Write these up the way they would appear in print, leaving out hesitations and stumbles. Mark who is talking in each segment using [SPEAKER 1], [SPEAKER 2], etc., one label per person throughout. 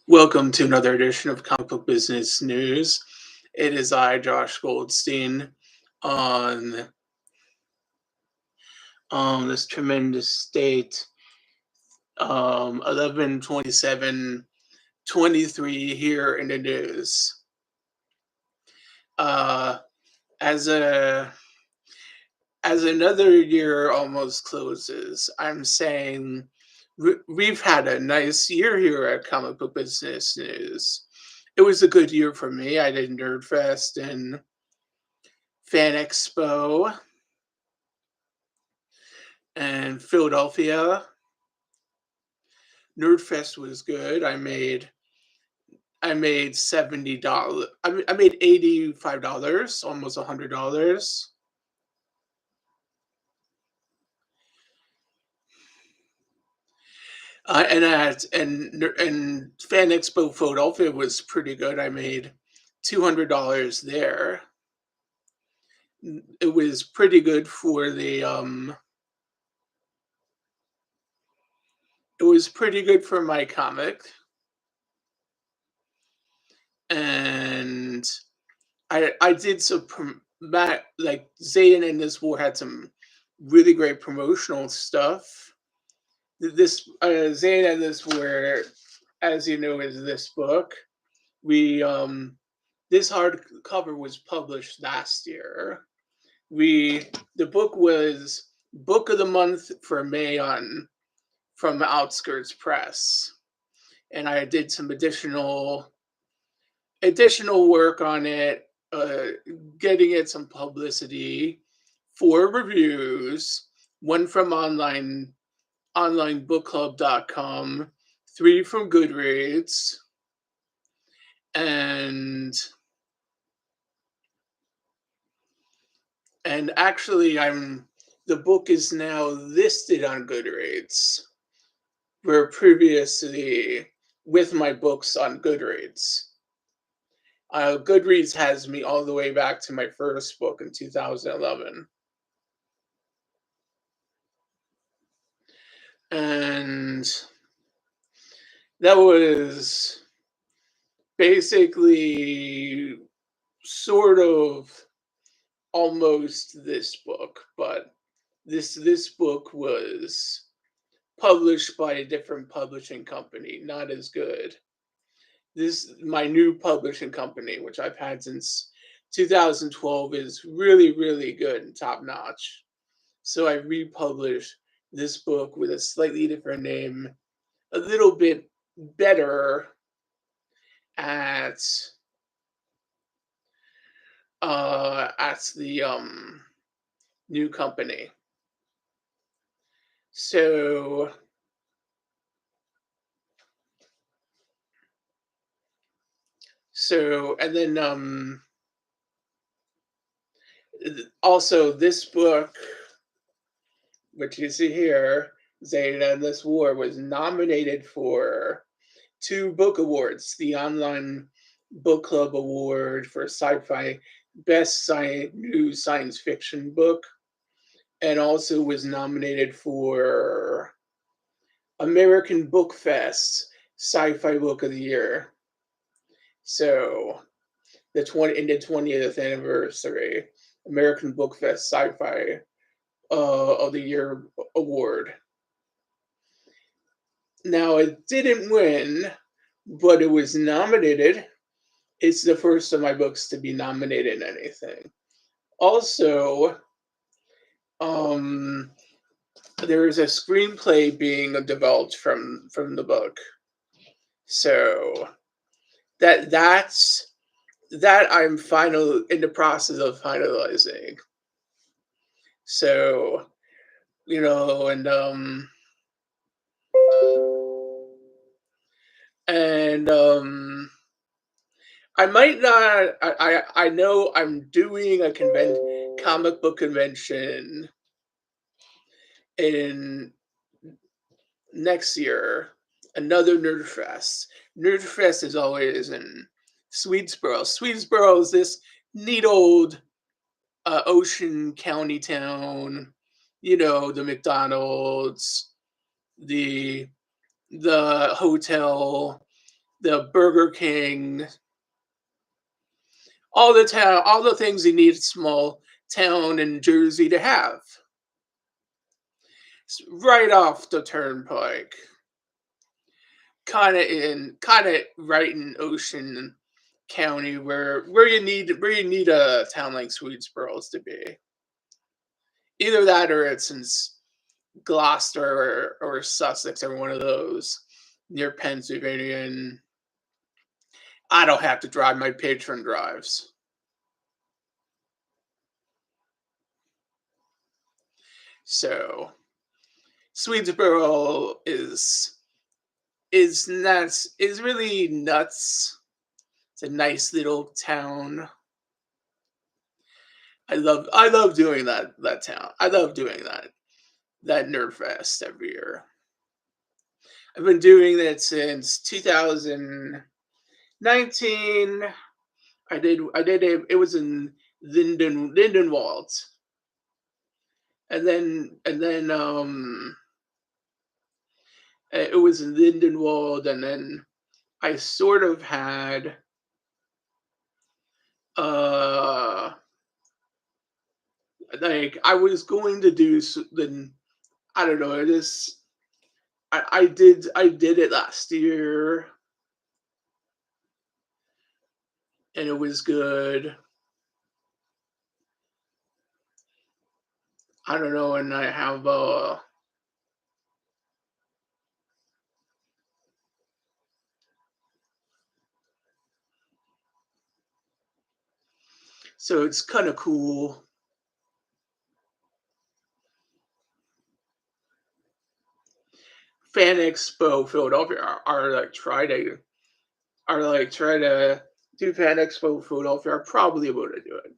[SPEAKER 1] Welcome to another edition of Comic Book Business News. It is I, Josh Goldstein, on this tremendous date, 11/27/23 here in the news. Uh, as a as another year almost closes, I'm saying we've had a nice year here at Comic Book Business News. It was a good year for me. I did Nerdfest and Fan Expo and Philadelphia. Nerdfest was good. I made $70. I made $85, almost $100. And Fan Expo Philadelphia was pretty good. I made $200 there. It was pretty good for the It was pretty good for my comic, and I did some like Zayden and this war had some really great promotional stuff. This Zayden and this war, as you know, is this book. We This hardcover was published last year. The book was book of the month for May on from Outskirts Press, and I did some additional work on it, getting it some publicity, 4 reviews, one from onlinebookclub.com, 3 from Goodreads, and actually the book is now listed on Goodreads, where previously with my books on Goodreads. Goodreads has me all the way back to my first book in 2011. And that was basically sort of almost this book, but this book was published by a different publishing company, not as good. This My new publishing company, which I've had since 2012, is really good and top notch. So I republished this book with a slightly different name, a little bit better at the new company. So and then also this book, which you see here, Zayda and This War, was nominated for 2 book awards: the Online Book Club Award for Sci-Fi Best New Science Fiction Book, and also was nominated for American Book Fest Sci-Fi Book of the Year. So the 20th anniversary American Book Fest Sci-Fi of the Year award. Now it didn't win, but it was nominated. It's the first of my books to be nominated in anything. Also, there is a screenplay being developed from the book. So that I'm in the process of finalizing. So, and I might not. I know I'm doing a comic book convention in next year. Another Nerdfest. Nerdfest is always in Swedesboro. Swedesboro is this neat old Ocean County town. The McDonald's, the hotel, the Burger King, all the things you need a small town in Jersey to have. Right off the turnpike, kind of right in Ocean County, where you need a town like Swedesboro to be. Either that or it's in Gloucester or Sussex or one of those near Pennsylvania, and I don't have to drive. My patron drives. So Swedesboro is really nuts. It's a nice little town. I love doing that town. I love doing that Nerd Fest every year. I've been doing it since 2019. I did it was in Lindenwald. And then it was in Lindenwald, and then I sort of had uh like I was going to do the I don't know, this I did it last year and it was good. I don't know, and I have so it's kind of cool. Fan Expo Philadelphia are like try to do Fan Expo Philadelphia are probably able to do it.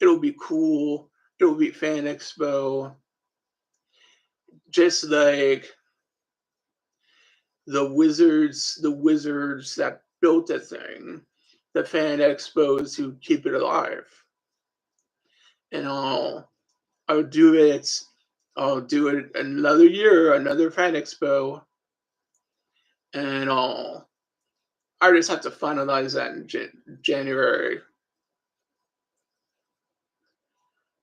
[SPEAKER 1] It'll be cool. It'll be Fan Expo. Just like the wizards that built the thing, the Fan Expos who keep it alive. And I'll do it. I'll do it another year, another Fan Expo, and I just have to finalize that in January.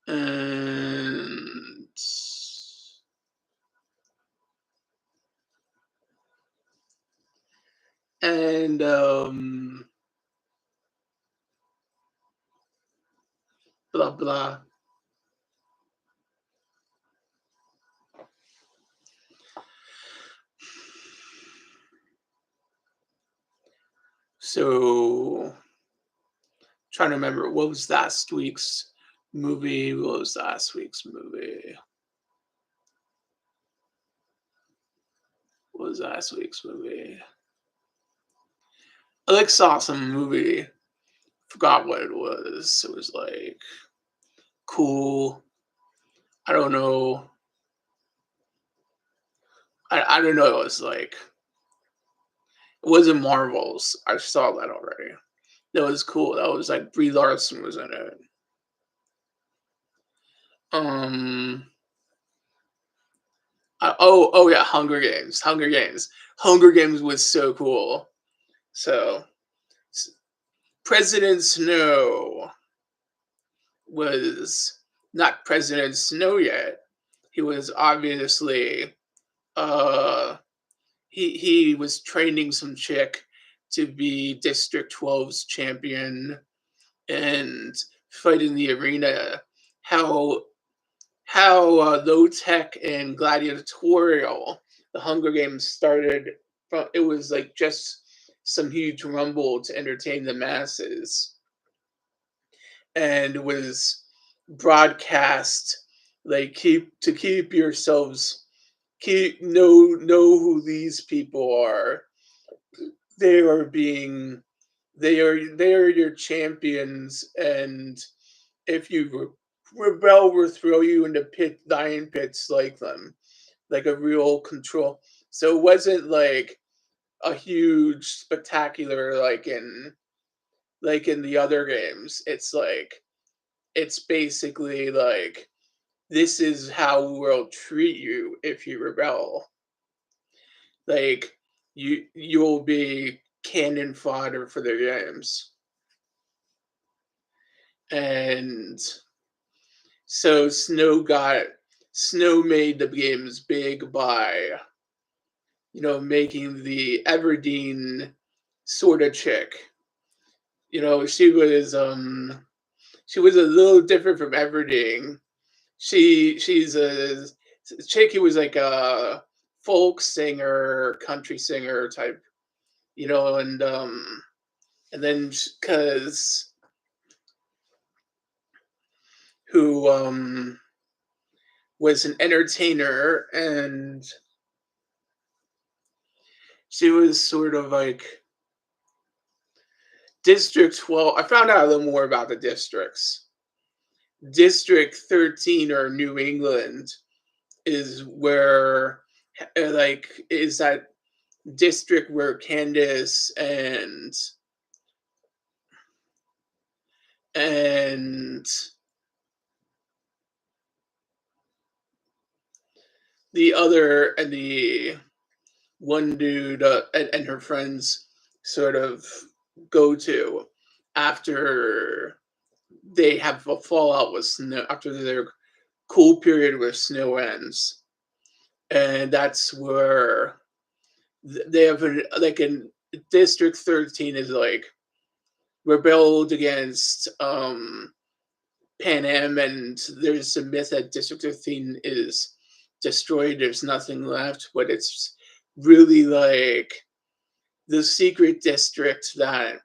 [SPEAKER 1] And and blah blah. So trying to remember what was last week's movie. What was last week's movie? What was last week's movie? I like saw some movie. Forgot what it was. It was like cool. I don't know. I don't know. It was like it wasn't Marvels. I saw that already. That was cool. That was like Brie Larson was in it. Um. Oh yeah, Hunger Games. Hunger Games. Hunger Games was so cool. So President Snow was not President Snow yet. He was obviously uh he was training some chick to be District 12's champion and fight in the arena. How low tech and gladiatorial the Hunger Games started from. It was like just some huge rumble to entertain the masses, and was broadcast like keep yourselves keep know who these people are. They are being they are your champions, and if you rebel, we'll throw you into lion pits like them, like a real control. So it wasn't like a huge spectacular like in the other games. It's basically like this is how we'll treat you if you rebel. Like you'll be cannon fodder for their games. And so Snow made the games big by, making the Everdeen sort of chick. She was a little different from Everdeen. She's a chick who was like a folk singer, country singer type, and then because who was an entertainer, and she was sort of like district. Well, I found out a little more about the districts. District 13, or New England, is where is that district where Candace and the one dude, and her friends sort of go to after they have a fallout with Snow, after their cool period with Snow ends. And that's where they have like in District 13 is like rebelled against Pan Am, and there's a myth that District 13 is destroyed. There's nothing left, but it's really like the secret district that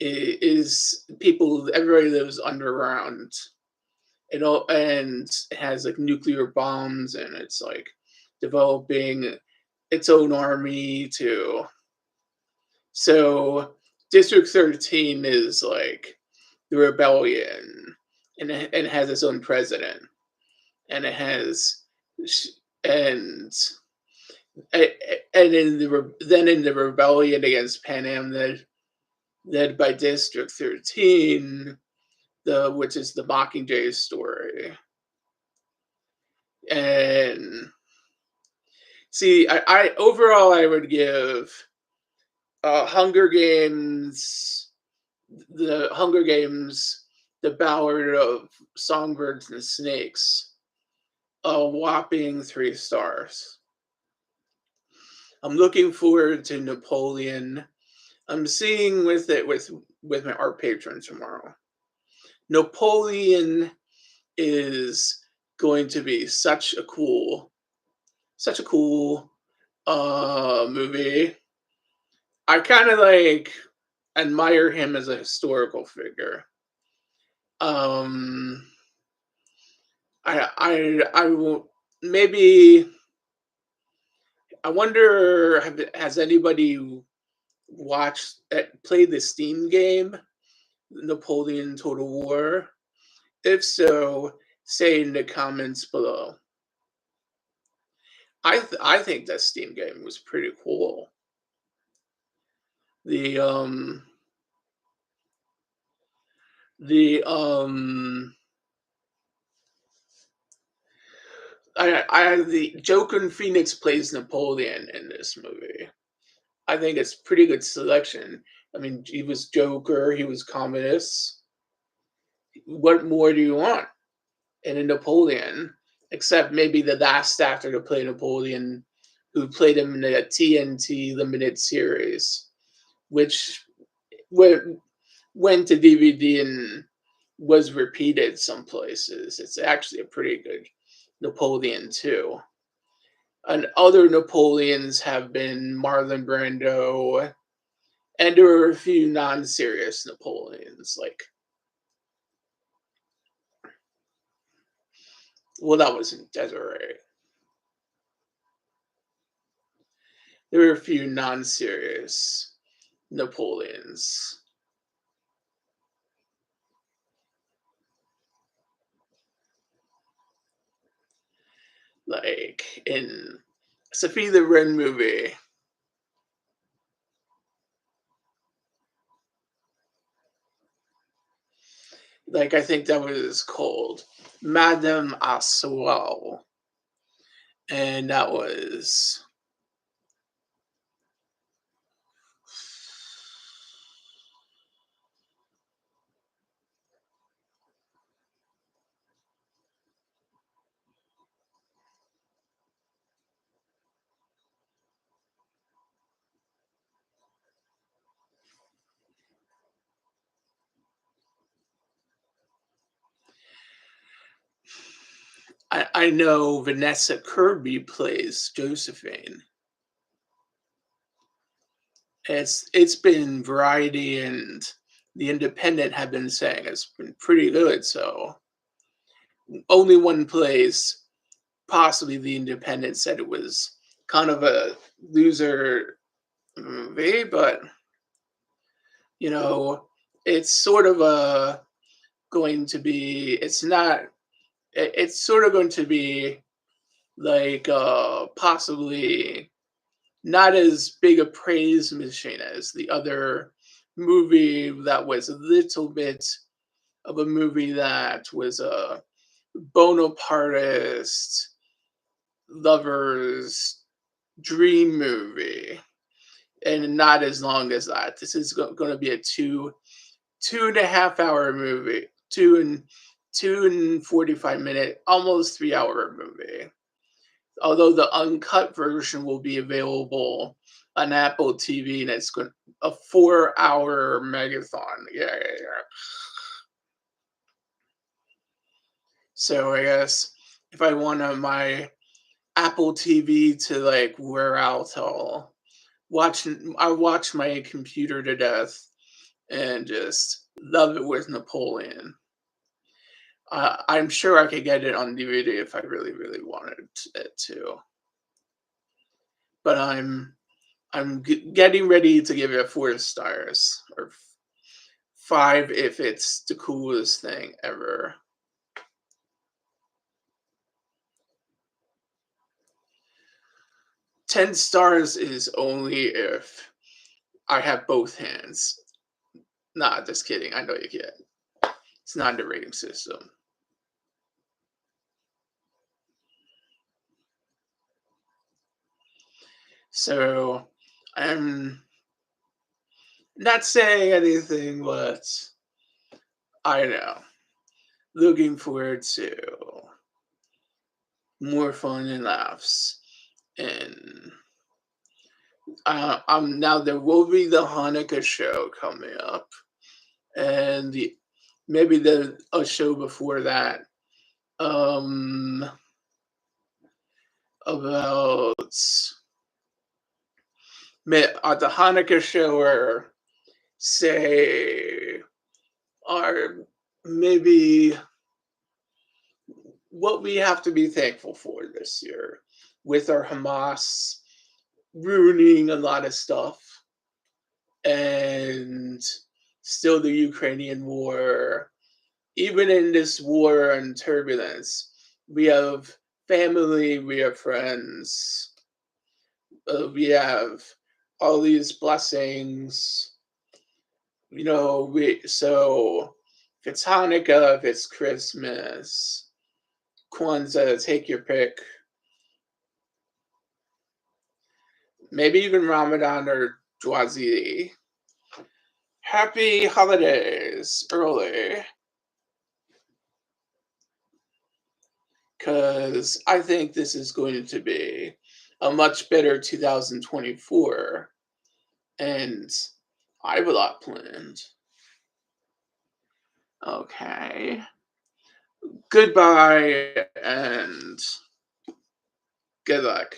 [SPEAKER 1] is people. Everybody lives underground, and has like nuclear bombs, and it's like developing its own army to. So District 13 is like the rebellion, and it has its own president, and it has and and then in the rebellion against Pan Am, led by District 13, which is the Mockingjay story. And see, I overall I would give Hunger Games, the Ballad of Songbirds and Snakes, a whopping 3 stars. I'm looking forward to Napoleon. I'm seeing with my art patron tomorrow. Napoleon is going to be such a cool movie. I kind of like admire him as a historical figure. Um, I will maybe. I wonder, has anybody played the Steam game, Napoleon Total War? If so, say in the comments below. I think that Steam game was pretty cool. The the the Joaquin Phoenix plays Napoleon in this movie. I think it's pretty good selection. I mean, he was Joker, he was communist. What more do you want in a Napoleon? Except maybe the last actor to play Napoleon, who played him in the TNT limited series, which went to DVD and was repeated some places. It's actually a pretty good Napoleon too. And other Napoleons have been Marlon Brando, and there were a few non-serious Napoleons, like, well, that wasn't Desiree. There were a few non-serious Napoleons, like in Sophie the Wren movie. Like, I think that was called Madame Aswell, and that was I know Vanessa Kirby plays Josephine. It's been Variety and The Independent have been saying it's been pretty good. So only one place, possibly The Independent, said it was kind of a loser movie, but you know, it's sort of a going to be. It's not. It's sort of going to be like possibly not as big a praise machine as the other movie that was a little bit of a movie that was a Bonapartist lovers dream movie, and not as long as that. This is going to be a 2.5 hour movie, 2 and 45 minute, almost 3 hour movie. Although the uncut version will be available on Apple TV, and it's going a 4 hour marathon. Yeah, yeah, yeah. So I guess if I want my Apple TV to like wear out, watch I watch my computer to death and just love it with Napoleon. I'm sure I could get it on DVD if I really, really wanted it to. But I'm getting ready to give it 4 stars or five if it's the coolest thing ever. 10 stars is only if I have both hands. Nah, just kidding. I know you can't. It's not the rating system. So I'm not saying anything, but I know. Looking forward to more fun and laughs. And now there will be the Hanukkah show coming up, and maybe the a show before that. Um, about the Hanukkah show, or say, or maybe what we have to be thankful for this year with our Hamas ruining a lot of stuff, and still the Ukrainian war. Even in this war and turbulence, we have family, we have friends, we have all these blessings. So if it's Hanukkah, if it's Christmas, Kwanzaa, take your pick. Maybe even Ramadan or Dwazi. Happy holidays early, because I think this is going to be a much better 2024, and I have a lot planned. Okay. Goodbye and good luck.